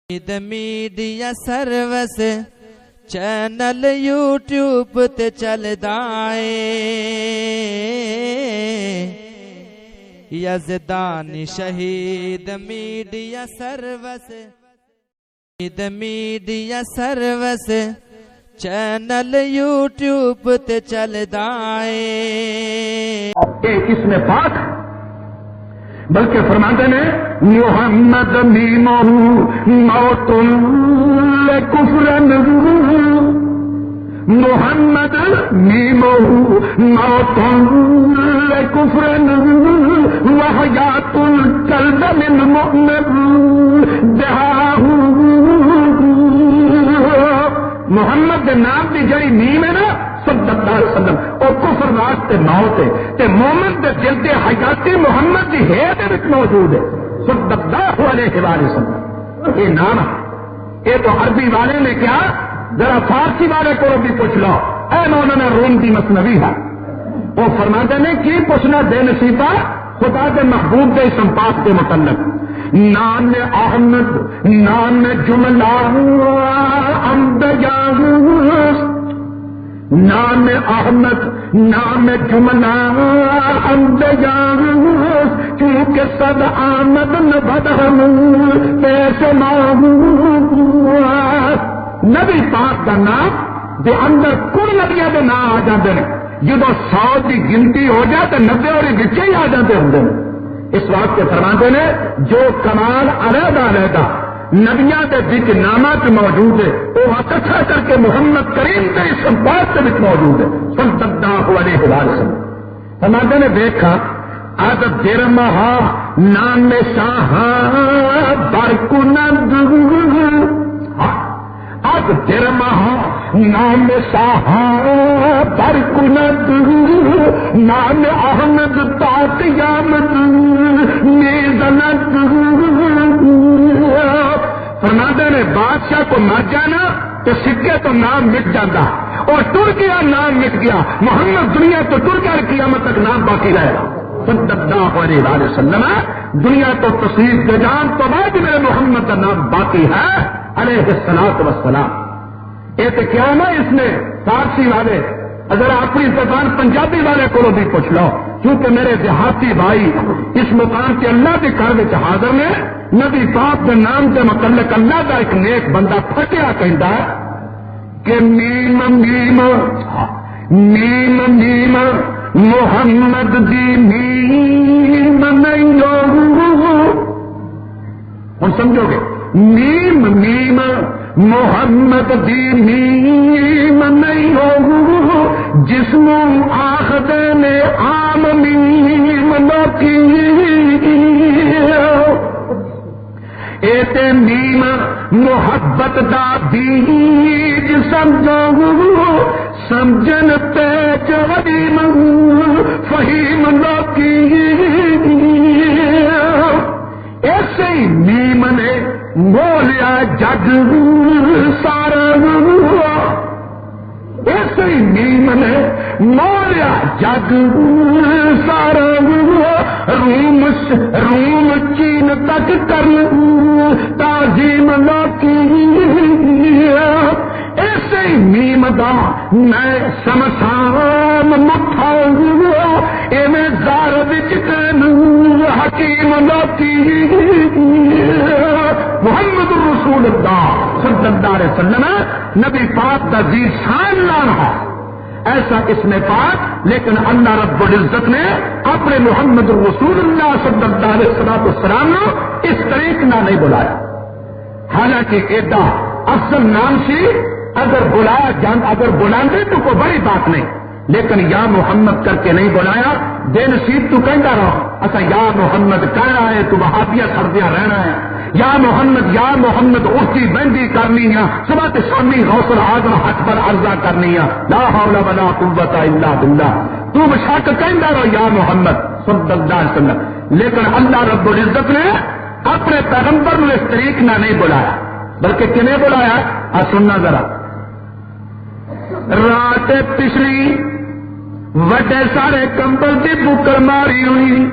media service channel YouTube تے چلدا اے یزدانی شہید میڈیا سروس چینل یوٹیوب تے چلدا اے اس میں پاک بلکہ فرماتے نے محمد میمہ موت لکفر محمد میمہ موت لکفر وحیات القلب من مؤمن دہاہ محمد دے نام دی جڑی میم ہے نا صلی اللہ علیہ وسلم اور کفر واسطے موت ہے تے مومن دے دل دے حیاتی محمد دی ہے دے وچ موجود ہے صلی اللہ علیہ وسلم یہ نام ہے یہ تو عربی والے نے کیا ذرا فارسی والے کو بھی پوچھ لو اے مولانا روم دی مثنوی ہے وہ فرماتے نے کی پوچھنا بے نصیبہ خدا کے محبوب دے اسم پاک کے متعلق نام احمد نام جملہ امدیاز نام احمد نام جملہ امدیاز کیونکہ صد آمد نبدہم پیسے نبی پاک کا نام دے اندر کل نبیوں کے نام آ جاتے ہیں جدو 100 کی گنتی ہو جائے تو 90 اور بچے ہی آ جاتے ہوں اس واسطے فرماتے نے جو کمال علیحدہ علیحدہ نبیاں کے وچ نامات موجود ہے وہ اکٹھا کر کے محمد کریم کے اس پاک کے وچ موجود ہے صلی اللہ علیہ وسلم فرماتے نے دیکھا اد درمہا نام شاہ برکنند اد درمہا نام شاہ برکنند نام احمد تا قیامت میزنت فرماتے نے بادشاہ کو مر جانا تو سکے تو نام مٹ جاتا اور ٹر گیا نام مٹ گیا محمد دنیا تو ٹر کر قیامت تک نام باقی رہے گا صلی اللہ علیہ وسلم دنیا تو تصویر دے جان تو بعد میرے محمد کا نام باقی ہے علیہ الصلوۃ والسلام یہ تو کیا نا اس نے فارسی والے اگر اپنی زبان پنجابی والے کو بھی پوچھ لو کیونکہ میرے دیہاتی بھائی اس مقام کے اللہ کے گھر میں حاضر نے نبی پاک کے نام کے متعلق اللہ کا ایک نیک بندہ پھٹیا کہتا ہے کہ میم میم میم میم محمد دی میم نہیں ہوں سمجھو گے میم میم محمد دی میم نہیں جسم آخد نے عام میم لوکی ایتے میم محبت دا بیج سمجھو سمجھن پیچ غدیم فہیم لوکی ایسے ہی میم نے مولیا جگ سارا ایسے ہی میم نے مولیا جگ سارا روم چین تک کر تعظیم لوکی ایسے ہی میم دا میں سمسان مٹھا ایویں زار وچ کن حکیم لوکی محمد رسول اللہ صلی اللہ علیہ وسلم نبی پاک کا ذیشان نام ہے ایسا اس میں پاک لیکن اللہ رب العزت نے اپنے محمد رسول اللہ صلی اللہ علیہ وسلم اس طریقے نہ نہیں بلایا حالانکہ ایڈا افضل نام سی اگر بلایا جان اگر بلاندے تو کوئی بڑی بات نہیں لیکن یا محمد کر کے نہیں بلایا بے نصیب تو کہتا رہو اچھا یا محمد کہنا ہے تو وہابیہ سردیاں رہنا ہے یا محمد اٹھتی بندی کرنی ہے صبح تے شامی غوث اعظم حق پر عرضہ کرنی ہے لا حول ولا قوت الا باللہ تو بشک کہندا رہو یا محمد صلی اللہ علیہ وسلم لیکن اللہ رب العزت نے اپنے پیغمبر نے اس طریقے نہ نہیں بلایا بلکہ کنے بلایا سننا ذرا رات پچھلی وڈے سارے کمبل کی بکر ماری ہوئی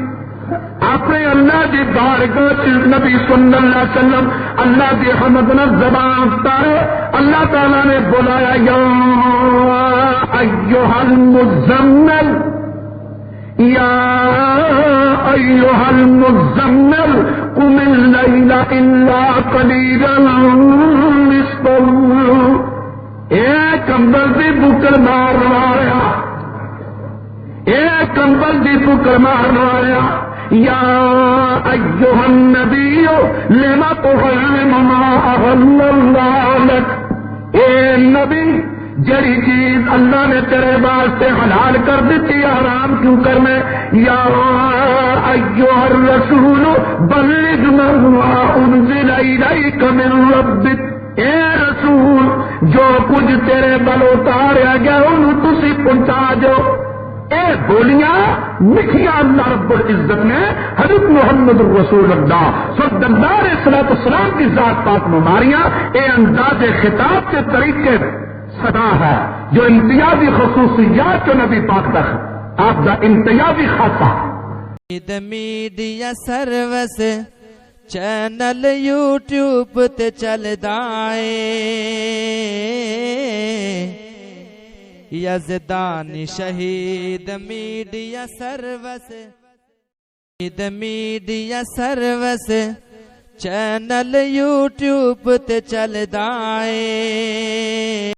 اپنے اللہ دی بارگاہ نبی صلی اللہ علیہ وسلم اللہ دی حمد نہ زبان تارے اللہ تعالیٰ نے بلایا یا ایھا المزمل یا ایھا المزمل قم اللیل الا قلیلا نصفہ اے کمبل دی بکر مارن والیا اے کمبل دی بکر مارن والیا یا ایھا النبی لما تحرم ما احل اللہ لک اے نبی جڑی چیز اللہ نے تیرے واسطے حلال کر دیتی حرام کیوں کرنے یا ایھا الرسول بلغ ما انزل الیک من ربک اے رسول جو کچھ تیرے بل اتاریا گیا انہوں تسی پہنچا جو اے بولیاں لکھیا اللہ رب العزت نے حضرت محمد رسول اللہ صلی اللہ علیہ وسلم کی ذات پاک مماریاں اے انداز خطاب کے طریقے صدا ہے جو امتیازی خصوصیات جو نبی پاک تک آپ کا امتیازی خاصہ میڈیا سروس چینل یوٹیوب تے چلدا اے یزدانی شہید میڈیا سروس چینل یوٹیوب تے چلدا اے